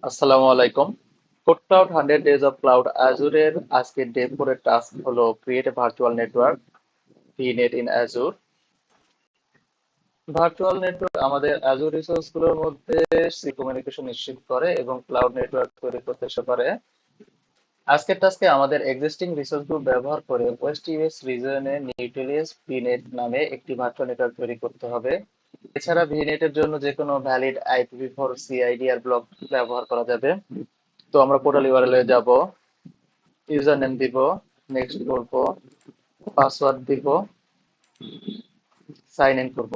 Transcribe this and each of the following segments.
আসসালামু আলাইকুম। Code cloud 100 days of cloud অ্যাজুরের আজকের ডে 4 এর টাস্ক হলো create a virtual network VNet in Azure. Virtual network আমাদের অ্যাজুর রিসোর্স গুলোর মধ্যে কমিউনিকেশন নিশ্চিত করে এবং ক্লাউড নেটওয়ার্ক তৈরি করতে সাহায্য করে। আজকের টাস্কে আমাদের এক্সিস্টিং রিসোর্স গুলো ব্যবহার করে ওয়েস্ট ইউএস রিজনে নিউক্লিয়াস ভিনেট নামে একটি ভার্চুয়াল নেটওয়ার্ক তৈরি করতে হবে। এছাড়া ভিনেটের জন্য যে কোনো ভ্যালিড IPv4 সিআইডি আর ব্লক ব্যবহার করা যাবে। তো আমরা পোর্টাল ইউআরএল এ যাব, ইউজার নেম দিব, নেক্সট করব, পাসওয়ার্ড দিব, সাইন ইন করব।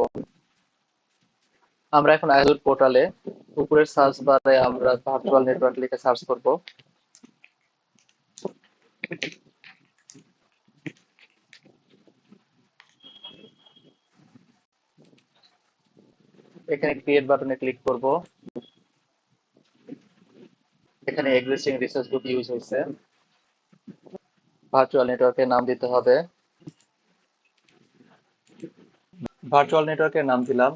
আমরা এখন অ্যাজুর পোর্টালে উপরের সার্চ বারে আমরা ভার্চুয়াল নেটওয়ার্ক লিখে সার্চ করব। এখানে ক্রিয়েট বাটনে ক্লিক করব। এখানে এক্সিস্টিং রিসোর্স গ্রুপ ইউজ হয়েছে। ভার্চুয়াল নেটওয়ার্কের নাম দিতে হবে। ভার্চুয়াল নেটওয়ার্কের নাম দিলাম।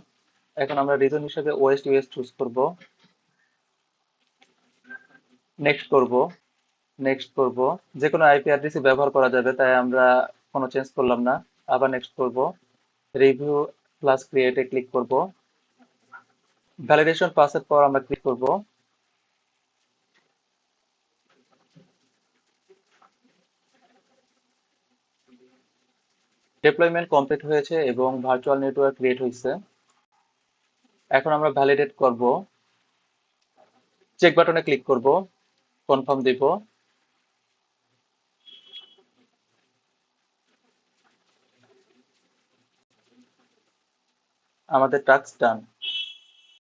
এখন আমরা রিজন হিসেবে ওয়েস্ট ইউএস চুজ করব। নেক্সট করব, নেক্সট করব। যে কোনো আইপি অ্যাড্রেসই ব্যবহার করা যাবে, তাই আমরা কোনো চেঞ্জ করলাম না। আবার নেক্সট করব, রিভিউ প্লাস ক্রিয়েটে ক্লিক করব। ভ্যালিডেশন পাসের পর আমরা ক্লিক করব। ডিপ্লয়মেন্ট কমপ্লিট হয়েছে এবং ভার্চুয়াল নেটওয়ার্ক ক্রিয়েট হয়েছে। এখন আমরা ভ্যালিডেট করব। চেক বাটনে ক্লিক করব, কনফার্ম দিব। আমাদের টাস্ক ডান।